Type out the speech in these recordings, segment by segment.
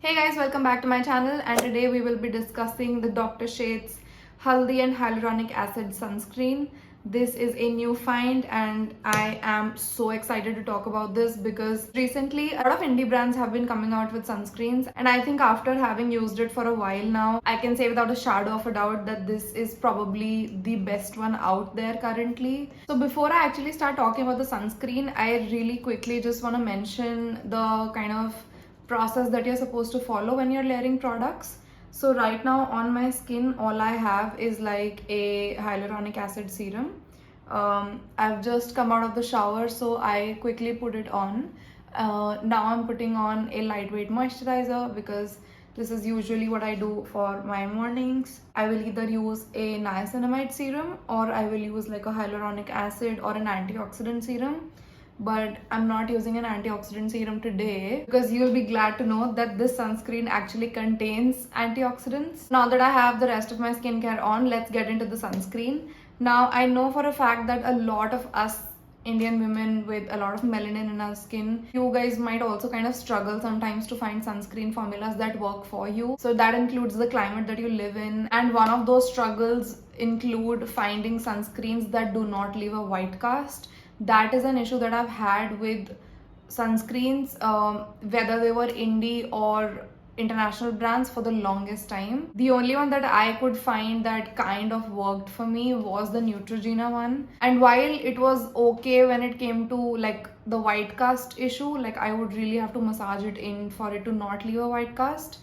Hey guys, welcome back to my channel, and today we will be discussing the Dr. Sheth's Haldi and Hyaluronic Acid Sunscreen. This is a new find and I am so excited to talk about this because recently a lot of indie brands have been coming out with sunscreens, and I think after having used it for a while now, I can say without a shadow of a doubt that this is probably the best one out there currently. So before I actually start talking about the sunscreen, I really quickly just want to mention the kind of process that you're supposed to follow when you're layering products. So right now on my skin, all I have is like a hyaluronic acid serum. I've just come out of the shower, so I quickly put it on. Now I'm putting on a lightweight moisturizer because this is usually what I do for my mornings. I will either use a niacinamide serum or I will use like a hyaluronic acid or an antioxidant serum, but I'm not using an antioxidant serum today because you'll be glad to know that this sunscreen actually contains antioxidants. Now that I have the rest of my skincare on, let's get into the sunscreen. Now I know for a fact that a lot of us Indian women with a lot of melanin in our skin, you guys might also kind of struggle sometimes to find sunscreen formulas that work for you. So that includes the climate that you live in, and one of those struggles include finding sunscreens that do not leave a white cast. That is an issue that I've had with sunscreens, whether they were indie or international brands, for the longest time. The only one that I could find that kind of worked for me was the Neutrogena one. And while it was okay when it came to like the white cast issue, like I would really have to massage it in for it to not leave a white cast,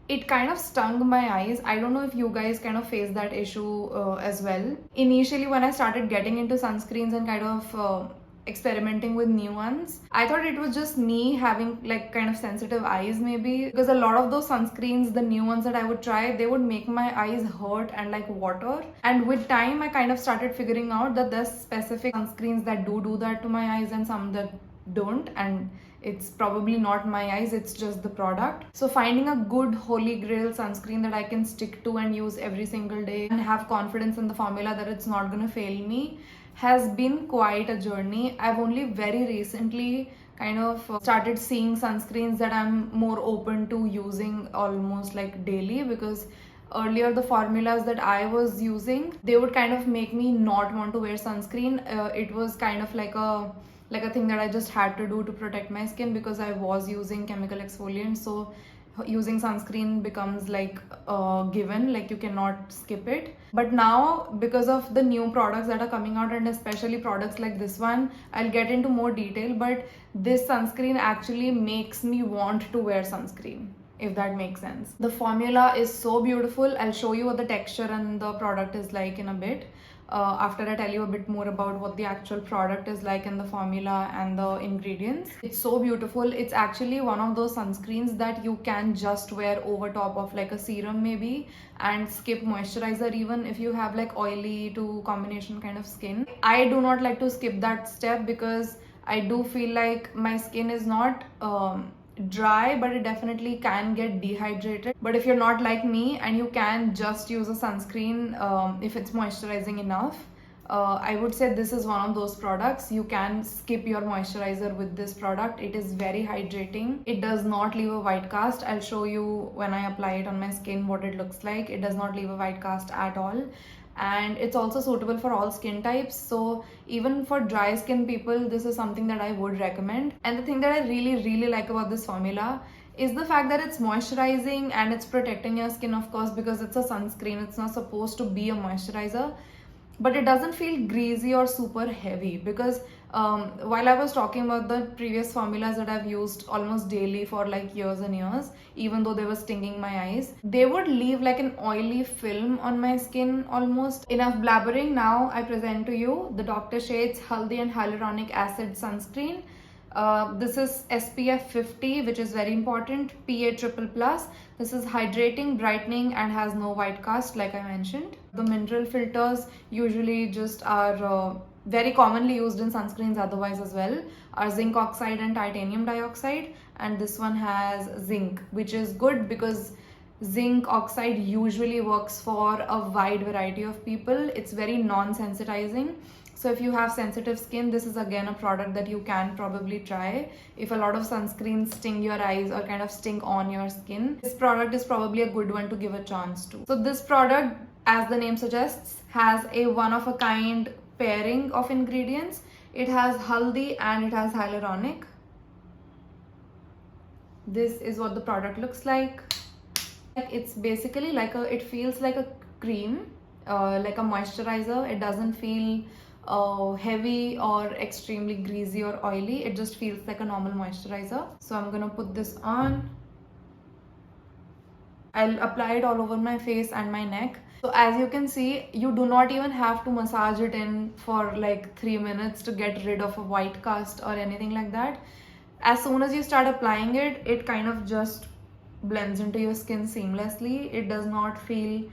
it kind of stung my eyes. I don't know if you guys kind of face that issue as well. Initially, when I started getting into sunscreens and kind of experimenting with new ones, I thought it was just me having like kind of sensitive eyes maybe, because a lot of those sunscreens, the new ones that I would try, they would make my eyes hurt and like water. And with time, I kind of started figuring out that there's specific sunscreens that do that to my eyes and some that don't, and it's probably not my eyes, it's just the product. So finding a good holy grail sunscreen that I can stick to and use every single day and have confidence in the formula that it's not gonna fail me has been quite a journey. I've only very recently kind of started seeing sunscreens that I'm more open to using almost like daily, because earlier the formulas that I was using, they would kind of make me not want to wear sunscreen. It was kind of like a thing that I just had to do to protect my skin because I was using chemical exfoliants. So using sunscreen becomes like a given, like you cannot skip it. But now, because of the new products that are coming out, and especially products like this one, I'll get into more detail, but this sunscreen actually makes me want to wear sunscreen, if that makes sense. The formula is so beautiful. I'll show you what the texture and the product is like in a bit. After I tell you a bit more about what the actual product is like and the formula and the ingredients. It's so beautiful. It's actually one of those sunscreens that you can just wear over top of like a serum maybe and skip moisturizer, even if you have like oily to combination kind of skin. I do not like to skip that step because I do feel like my skin is not dry, but it definitely can get dehydrated. But if you're not like me and you can just use a sunscreen if it's moisturizing enough, I would say this is one of those products. You can skip your moisturizer with this product. It is very hydrating. It does not leave a white cast. I'll show you when I apply it on my skin what it looks like. It does not leave a white cast at all, and it's also suitable for all skin types. So even for dry skin people, this is something that I would recommend. And the thing that I really like about this formula is the fact that it's moisturizing and it's protecting your skin, of course, because it's a sunscreen. It's not supposed to be a moisturizer, but it doesn't feel greasy or super heavy. Because while I was talking about the previous formulas that I've used almost daily for like years and years, even though they were stinging my eyes, they would leave like an oily film on my skin almost. Enough blabbering. Now I present to you the Dr. Sheth's Haldi and Hyaluronic Acid Sunscreen. This is SPF 50, which is very important, PA+++. This is hydrating, brightening, and has no white cast, like I mentioned. The mineral filters usually just are very commonly used in sunscreens otherwise as well, are zinc oxide and titanium dioxide. And this one has zinc, which is good because zinc oxide usually works for a wide variety of people. It's very non-sensitizing. So if you have sensitive skin, this is again a product that you can probably try. If a lot of sunscreens sting your eyes or kind of sting on your skin, this product is probably a good one to give a chance to. So this product, as the name suggests, has a one-of-a-kind pairing of ingredients. It has haldi and it has hyaluronic. This is what the product looks like. It's basically like it feels like a cream, like a moisturizer. It doesn't feel heavy or extremely greasy or oily. It just feels like a normal moisturizer. So I'm gonna put this on. I'll apply it all over my face and my neck. So as you can see, you do not even have to massage it in for like 3 minutes to get rid of a white cast or anything like that. As soon as you start applying it, it kind of just blends into your skin seamlessly. It does not feel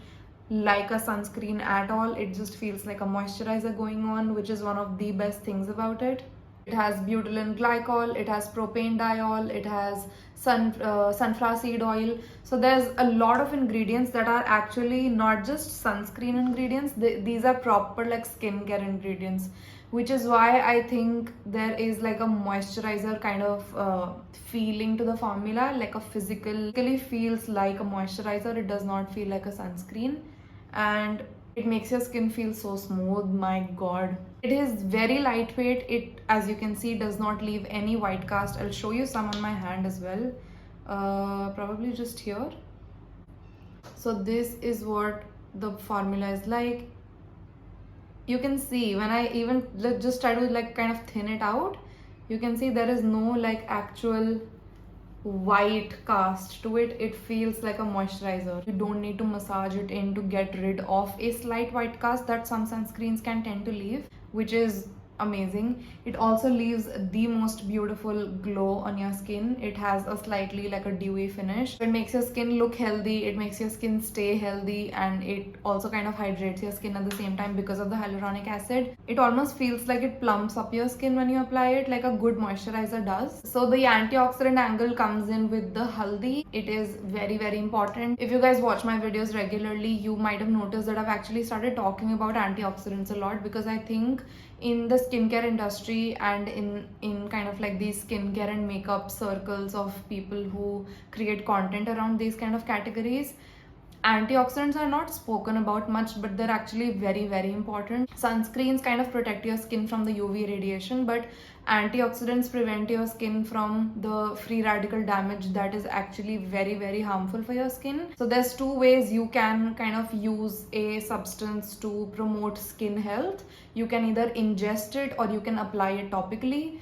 like a sunscreen at all. It just feels like a moisturizer going on, which is one of the best things about it. It has butylene glycol, it has propane diol, it has sunflower seed oil. So there's a lot of ingredients that are actually not just sunscreen ingredients. These are proper like skincare ingredients, which is why I think there is like a moisturizer kind of feeling to the formula, like a physically feels like a moisturizer. It does not feel like a sunscreen, and it makes your skin feel so smooth. My god, it is very lightweight. It, as you can see, does not leave any white cast. I'll show you some on my hand as well, probably just here. So this is what the formula is like. You can see when I even just try to like kind of thin it out, you can see there is no like actual white cast to it. It feels like a moisturizer. You don't need to massage it in to get rid of a slight white cast that some sunscreens can tend to leave, which is amazing. It also leaves the most beautiful glow on your skin. It has a slightly like a dewy finish. It makes your skin look healthy, it makes your skin stay healthy, and it also kind of hydrates your skin at the same time because of the hyaluronic acid. It almost feels like it plumps up your skin when you apply it, like a good moisturizer does. So the antioxidant angle comes in with the haldi. It is very, very important. If you guys watch my videos regularly, you might have noticed that I've actually started talking about antioxidants a lot, because I think in the skincare industry and in kind of like these skincare and makeup circles of people who create content around these kind of categories, antioxidants are not spoken about much, but they're actually very, very important. Sunscreens kind of protect your skin from the UV radiation, but antioxidants prevent your skin from the free radical damage that is actually very, very harmful for your skin. So there's two ways you can kind of use a substance to promote skin health. You can either ingest it or you can apply it topically.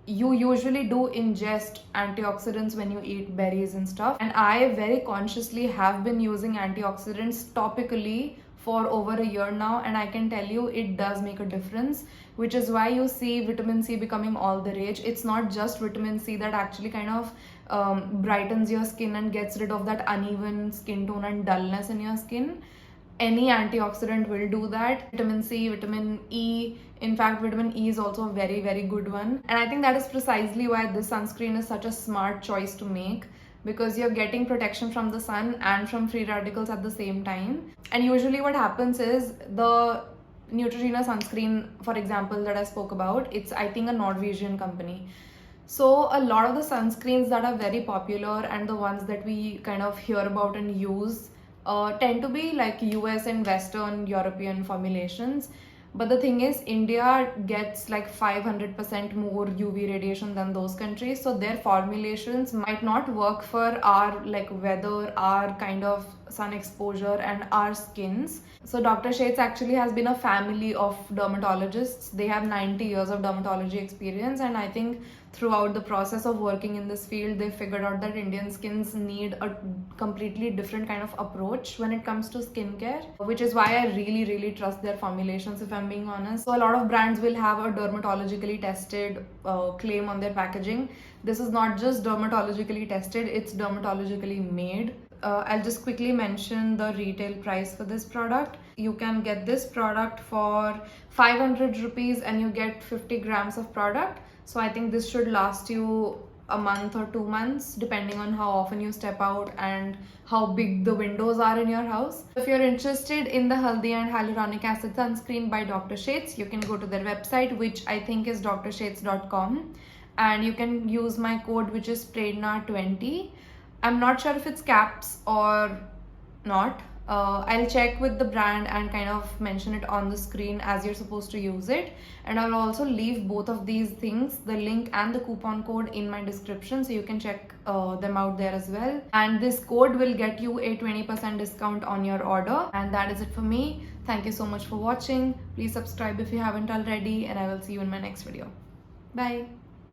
You usually do ingest antioxidants when you eat berries and stuff, and I very consciously have been using antioxidants topically for over a year now, and I can tell you it does make a difference, which is why you see vitamin C becoming all the rage. It's not just vitamin C that actually kind of brightens your skin and gets rid of that uneven skin tone and dullness in your skin. Any antioxidant will do that. Vitamin C, vitamin E. In fact, vitamin E is also a very, very good one. And I think that is precisely why this sunscreen is such a smart choice to make, because you're getting protection from the sun and from free radicals at the same time. And usually what happens is the Neutrogena sunscreen, for example, that I spoke about, it's I think a Norwegian company. So a lot of the sunscreens that are very popular and the ones that we kind of hear about and use tend to be like US and Western European formulations. But the thing is, India gets like 500% more UV radiation than those countries. So their formulations might not work for our like weather, our kind of sun exposure and our skins. So Dr. Shades actually has been a family of dermatologists. They have 90 years of dermatology experience, and I think throughout the process of working in this field, they figured out that Indian skins need a completely different kind of approach when it comes to skincare, which is why I really, really trust their formulations, if I'm being honest. So a lot of brands will have a dermatologically tested claim on their packaging. This is not just dermatologically tested, it's dermatologically made. I'll just quickly mention the retail price for this product. You can get this product for 500 rupees and you get 50 grams of product. So I think this should last you a month or 2 months, depending on how often you step out and how big the windows are in your house. If you're interested in the Haldi and Hyaluronic Acid Sunscreen by Dr. Shades, you can go to their website, which I think is drshades.com, and you can use my code, which is Prerna20. I'm not sure if it's caps or not. I'll check with the brand and kind of mention it on the screen as you're supposed to use it, and I'll also leave both of these things, the link and the coupon code, in my description, so you can check them out there as well. And this code will get you a 20% discount on your order. And that is it for me. Thank you so much for watching. Please subscribe if you haven't already, and I will see you in my next video. Bye.